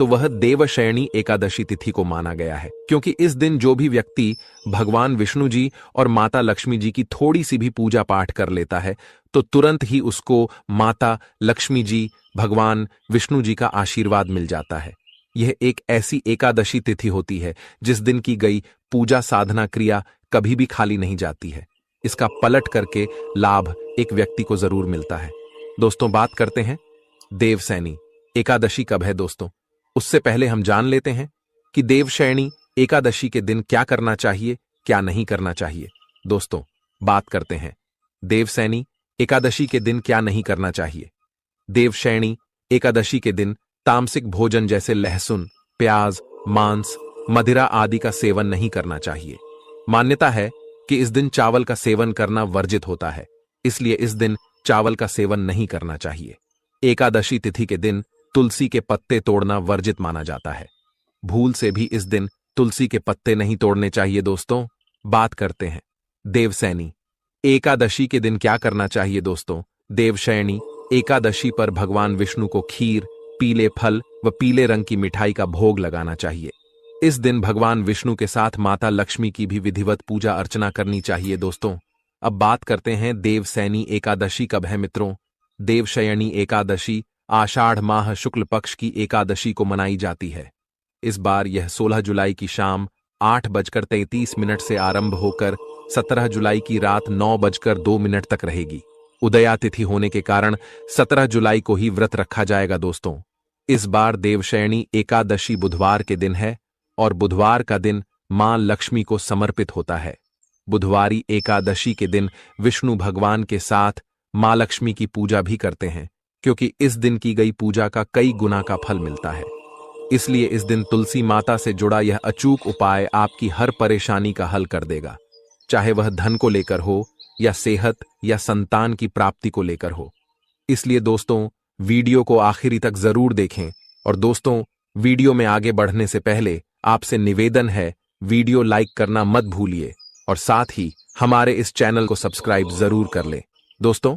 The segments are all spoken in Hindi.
तो वह देवशयनी एकादशी तिथि को माना गया है, क्योंकि इस दिन जो भी व्यक्ति भगवान विष्णु जी और माता लक्ष्मी जी की थोड़ी सी भी पूजा पाठ कर लेता है तो तुरंत ही उसको माता लक्ष्मी जी, भगवान विष्णु जी का आशीर्वाद मिल जाता है। यह एक ऐसी एकादशी तिथि होती है जिस दिन की गई पूजा साधना क्रिया कभी भी खाली नहीं जाती है। इसका पलट करके लाभ एक व्यक्ति को जरूर मिलता है। दोस्तों, बात करते हैं देवशयनी एकादशी कब है दोस्तों। उससे पहले हम जान लेते हैं कि देवशयनी एकादशी के दिन क्या करना चाहिए, क्या नहीं करना चाहिए। दोस्तों, बात करते हैं देवशयनी एकादशी के दिन क्या नहीं करना चाहिए। देवशयनी एकादशी के दिन तामसिक भोजन जैसे लहसुन, प्याज, मांस, मदिरा आदि का सेवन नहीं करना चाहिए। मान्यता है कि इस दिन चावल का सेवन करना वर्जित होता है, इसलिए इस दिन चावल का सेवन नहीं करना चाहिए। एकादशी तिथि के दिन तुलसी के पत्ते तोड़ना वर्जित माना जाता है। भूल से भी इस दिन तुलसी के पत्ते नहीं तोड़ने चाहिए। दोस्तों, बात करते हैं देवशयनी एकादशी के दिन क्या करना चाहिए। दोस्तों, देवशयनी एकादशी पर भगवान विष्णु को खीर, पीले फल व पीले रंग की मिठाई का भोग लगाना चाहिए। इस दिन भगवान विष्णु के साथ माता लक्ष्मी की भी विधिवत पूजा अर्चना करनी चाहिए। दोस्तों, अब बात करते हैं देवशयनी एकादशी कब है मित्रों। देवशयनी एकादशी आषाढ़ माह शुक्ल पक्ष की एकादशी को मनाई जाती है। इस बार यह 16 जुलाई की शाम 8:33 से आरंभ होकर 17 जुलाई की रात 9:02 तक रहेगी। उदया तिथि होने के कारण 17 जुलाई को ही व्रत रखा जाएगा। दोस्तों, इस बार देवशयनी एकादशी बुधवार के दिन है और बुधवार का दिन मां लक्ष्मी को समर्पित होता है। बुधवारी एकादशी के दिन विष्णु भगवान के साथ मां लक्ष्मी की पूजा भी करते हैं, क्योंकि इस दिन की गई पूजा का कई गुना का फल मिलता है। इसलिए इस दिन तुलसी माता से जुड़ा यह अचूक उपाय आपकी हर परेशानी का हल कर देगा, चाहे वह धन को लेकर हो या सेहत या संतान की प्राप्ति को लेकर हो। इसलिए दोस्तों, वीडियो को आखिरी तक जरूर देखें। और दोस्तों, वीडियो में आगे बढ़ने से पहले आपसे निवेदन है, वीडियो लाइक करना मत भूलिए और साथ ही हमारे इस चैनल को सब्सक्राइब जरूर कर लें। दोस्तों,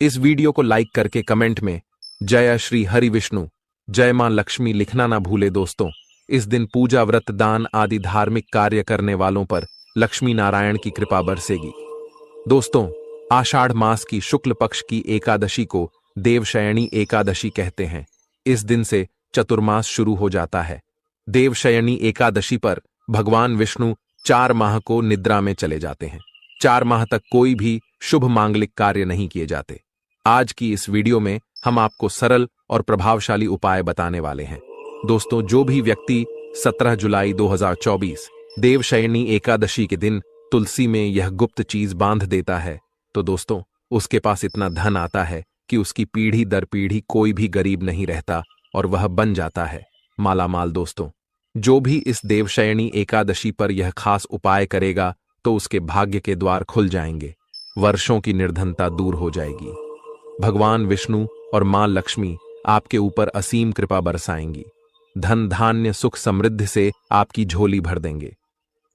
इस वीडियो को लाइक करके कमेंट में जय श्री हरि विष्णु, जय मां लक्ष्मी लिखना ना भूले। दोस्तों, इस दिन पूजा, व्रत, दान आदि धार्मिक कार्य करने वालों पर लक्ष्मी नारायण की कृपा बरसेगी। दोस्तों, आषाढ़ मास की शुक्ल पक्ष की एकादशी को देवशयनी एकादशी कहते हैं। इस दिन से चतुर्मास शुरू हो जाता है। देवशयनी एकादशी पर भगवान विष्णु 4 माह को निद्रा में चले जाते हैं। 4 माह तक कोई भी शुभ मांगलिक कार्य नहीं किए जाते। आज की इस वीडियो में हम आपको सरल और प्रभावशाली उपाय बताने वाले हैं। दोस्तों, जो भी व्यक्ति 17 जुलाई 2024 देवशयनी एकादशी के दिन तुलसी में यह गुप्त चीज बांध देता है, तो दोस्तों, उसके पास इतना धन आता है कि उसकी पीढ़ी दर पीढ़ी कोई भी गरीब नहीं रहता और वह बन जाता है मालामाल। दोस्तों, जो भी इस देवशयनी एकादशी पर यह खास उपाय करेगा तो उसके भाग्य के द्वार खुल जाएंगे, वर्षों की निर्धनता दूर हो जाएगी। भगवान विष्णु और मां लक्ष्मी आपके ऊपर असीम कृपा बरसाएंगी। धन, धान्य, सुख, समृद्धि से आपकी झोली भर देंगे।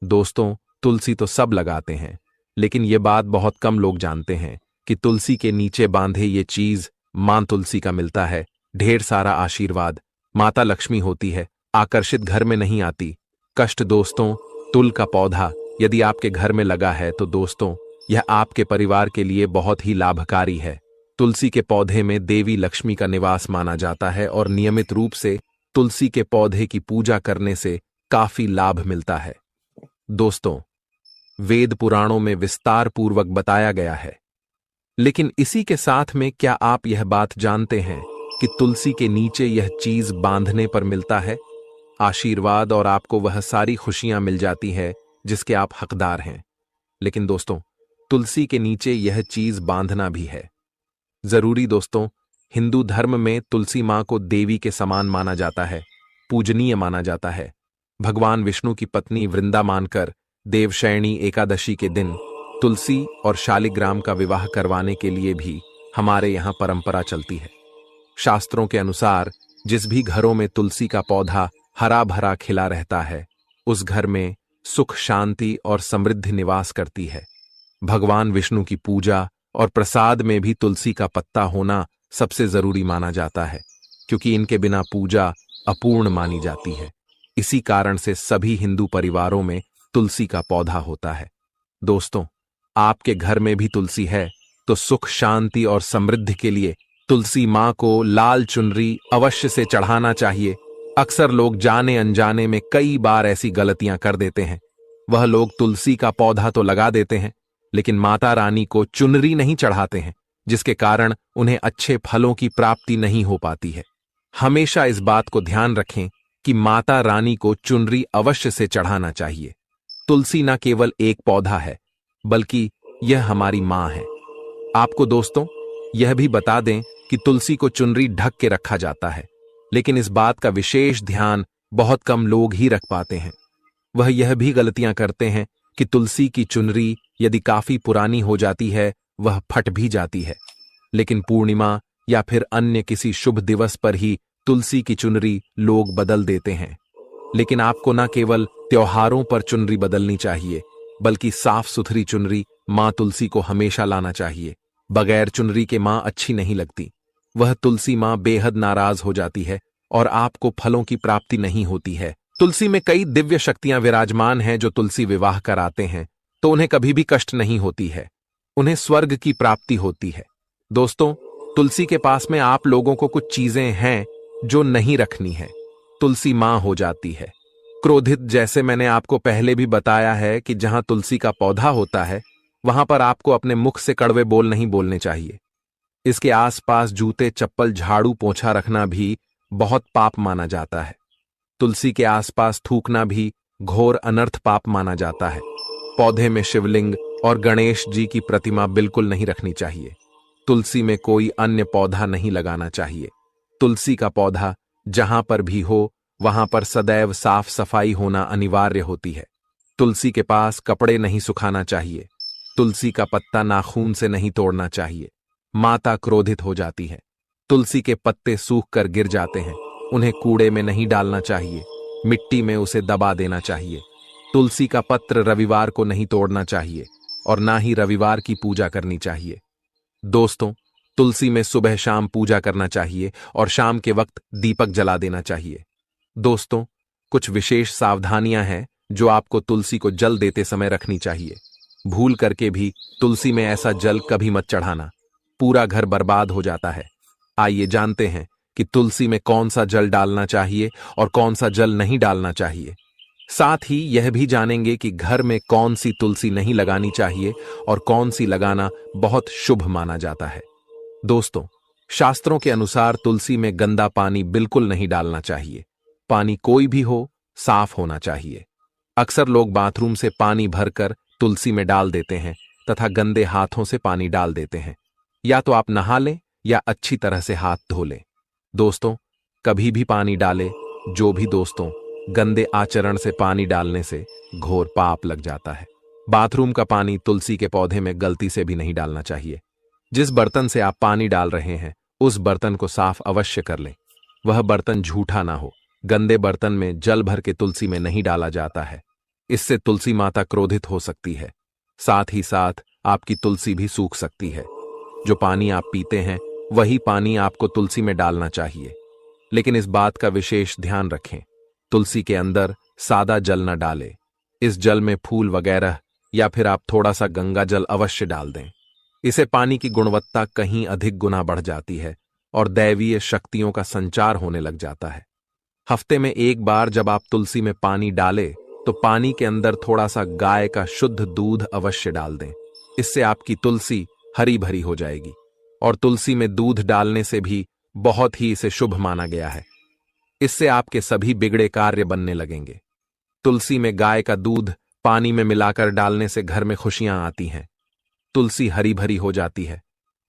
दोस्तों, तुलसी तो सब लगाते हैं, लेकिन ये बात बहुत कम लोग जानते हैं कि तुलसी के नीचे बांधे ये चीज मां तुलसी का मिलता है ढेर सारा आशीर्वाद। माता लक्ष्मी होती है, आकर्षित घर में नहीं आती कष्ट। दोस्तों, तुल का पौधा यदि आपके घर में लगा है तो दोस्तों, यह आपके परिवार के लिए बहुत ही लाभकारी है। तुलसी के पौधे में देवी लक्ष्मी का निवास माना जाता है और नियमित रूप से तुलसी के पौधे की पूजा करने से काफी लाभ मिलता है। दोस्तों, वेद पुराणों में विस्तार पूर्वक बताया गया है, लेकिन इसी के साथ में क्या आप यह बात जानते हैं कि तुलसी के नीचे यह चीज बांधने पर मिलता है आशीर्वाद और आपको वह सारी खुशियां मिल जाती है जिसके आप हकदार हैं। लेकिन दोस्तों, तुलसी के नीचे यह चीज बांधना भी है जरूरी। दोस्तों, हिंदू धर्म में तुलसी मां को देवी के समान माना जाता है, पूजनीय माना जाता है। भगवान विष्णु की पत्नी वृंदा मानकर देवशयनी एकादशी के दिन तुलसी और शालिग्राम का विवाह करवाने के लिए भी हमारे यहाँ परंपरा चलती है। शास्त्रों के अनुसार जिस भी घरों में तुलसी का पौधा हरा भरा खिला रहता है, उस घर में सुख, शांति और समृद्धि निवास करती है। भगवान विष्णु की पूजा और प्रसाद में भी तुलसी का पत्ता होना सबसे जरूरी माना जाता है, क्योंकि इनके बिना पूजा अपूर्ण मानी जाती है। इसी कारण से सभी हिंदू परिवारों में तुलसी का पौधा होता है। दोस्तों, आपके घर में भी तुलसी है तो सुख, शांति और समृद्धि के लिए तुलसी मां को लाल चुनरी अवश्य से चढ़ाना चाहिए। अक्सर लोग जाने अनजाने में कई बार ऐसी गलतियां कर देते हैं। वह लोग तुलसी का पौधा तो लगा देते हैं, लेकिन माता रानी को चुनरी नहीं चढ़ाते हैं, जिसके कारण उन्हें अच्छे फलों की प्राप्ति नहीं हो पाती है। हमेशा इस बात को ध्यान रखें कि माता रानी को चुनरी अवश्य से चढ़ाना चाहिए। तुलसी न केवल एक पौधा है, बल्कि यह हमारी मां है। आपको दोस्तों यह भी बता दें कि तुलसी को चुनरी ढक के रखा जाता है, लेकिन इस बात का विशेष ध्यान बहुत कम लोग ही रख पाते हैं। वह यह भी गलतियां करते हैं कि तुलसी की चुनरी यदि काफी पुरानी हो जाती है, वह फट भी जाती है। लेकिन पूर्णिमा या फिर अन्य किसी शुभ दिवस पर ही तुलसी की चुनरी लोग बदल देते हैं। लेकिन आपको न केवल त्योहारों पर चुनरी बदलनी चाहिए, बल्कि साफ सुथरी चुनरी मां तुलसी को हमेशा लाना चाहिए। बगैर चुनरी के मां अच्छी नहीं लगती। वह तुलसी मां बेहद नाराज हो जाती है और आपको फलों की प्राप्ति नहीं होती है। तुलसी में कई दिव्य शक्तियां विराजमान हैं। जो तुलसी विवाह कराते हैं तो उन्हें कभी भी कष्ट नहीं होती है, उन्हें स्वर्ग की प्राप्ति होती है। दोस्तों, तुलसी के पास में आप लोगों को कुछ चीजें हैं जो नहीं रखनी है। तुलसी मां हो जाती है क्रोधित। जैसे मैंने आपको पहले भी बताया है कि जहां तुलसी का पौधा होता है, वहां पर आपको अपने मुख से कड़वे बोल नहीं बोलने चाहिए। इसके आसपास जूते, चप्पल, झाड़ू, पोंछा रखना भी बहुत पाप माना जाता है। तुलसी के आसपास थूकना भी घोर अनर्थ पाप माना जाता है। पौधे में शिवलिंग और गणेश जी की प्रतिमा बिल्कुल नहीं रखनी चाहिए। तुलसी में कोई अन्य पौधा नहीं लगाना चाहिए। तुलसी का पौधा जहां पर भी हो, वहां पर सदैव साफ सफाई होना अनिवार्य होती है। तुलसी के पास कपड़े नहीं सुखाना चाहिए। तुलसी का पत्ता नाखून से नहीं तोड़ना चाहिए, माता क्रोधित हो जाती है। तुलसी के पत्ते सूख कर गिर जाते हैं, उन्हें कूड़े में नहीं डालना चाहिए, मिट्टी में उसे दबा देना चाहिए। तुलसी का पत्र रविवार को नहीं तोड़ना चाहिए और ना ही रविवार की पूजा करनी चाहिए। दोस्तों, तुलसी में सुबह शाम पूजा करना चाहिए और शाम के वक्त दीपक जला देना चाहिए। दोस्तों, कुछ विशेष सावधानियां हैं जो आपको तुलसी को जल देते समय रखनी चाहिए। भूल करके भी तुलसी में ऐसा जल कभी मत चढ़ाना, पूरा घर बर्बाद हो जाता है। आइए जानते हैं कि तुलसी में कौन सा जल डालना चाहिए और कौन सा जल नहीं डालना चाहिए। साथ ही यह भी जानेंगे कि घर में कौन सी तुलसी नहीं लगानी चाहिए और कौन सी लगाना बहुत शुभ माना जाता है। दोस्तों, शास्त्रों के अनुसार तुलसी में गंदा पानी बिल्कुल नहीं डालना चाहिए। पानी कोई भी हो, साफ होना चाहिए। अक्सर लोग बाथरूम से पानी भरकर तुलसी में डाल देते हैं तथा गंदे हाथों से पानी डाल देते हैं। या तो आप नहा लें या अच्छी तरह से हाथ धो लें। दोस्तों, कभी भी पानी डालें जो भी दोस्तों, गंदे आचरण से पानी डालने से घोर पाप लग जाता है। बाथरूम का पानी तुलसी के पौधे में गलती से भी नहीं डालना चाहिए। जिस बर्तन से आप पानी डाल रहे हैं, उस बर्तन को साफ अवश्य कर लें। वह बर्तन झूठा ना हो। गंदे बर्तन में जल भर के तुलसी में नहीं डाला जाता है, इससे तुलसी माता क्रोधित हो सकती है। साथ ही साथ आपकी तुलसी भी सूख सकती है। जो पानी आप पीते हैं, वही पानी आपको तुलसी में डालना चाहिए। लेकिन इस बात का विशेष ध्यान रखें, तुलसी के अंदर सादा जल न डालें। इस जल में फूल वगैरह या फिर आप थोड़ा सा गंगा जल अवश्य डाल दें। इसे पानी की गुणवत्ता कहीं अधिक गुना बढ़ जाती है और दैवीय शक्तियों का संचार होने लग जाता है। हफ्ते में एक बार जब आप तुलसी में पानी डालें, तो पानी के अंदर थोड़ा सा गाय का शुद्ध दूध अवश्य डाल दें। इससे आपकी तुलसी हरी भरी हो जाएगी। और तुलसी में दूध डालने से भी बहुत ही इसे शुभ माना गया है। इससे आपके सभी बिगड़े कार्य बनने लगेंगे। तुलसी में गाय का दूध पानी में मिलाकर डालने से घर में खुशियां आती हैं। तुलसी हरी भरी हो जाती है।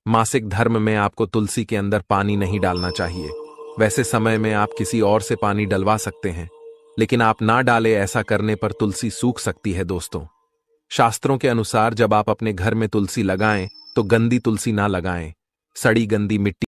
मासिक धर्म में आपको तुलसी के अंदर पानी नहीं डालना चाहिए। वैसे समय में आप किसी और से पानी डलवा सकते हैं, लेकिन आप ना डालें। ऐसा करने पर तुलसी सूख सकती है। दोस्तों, शास्त्रों के अनुसार जब आप अपने घर में तुलसी लगाएं तो गंदी तुलसी ना लगाएं। सड़ी गंदी मिट्टी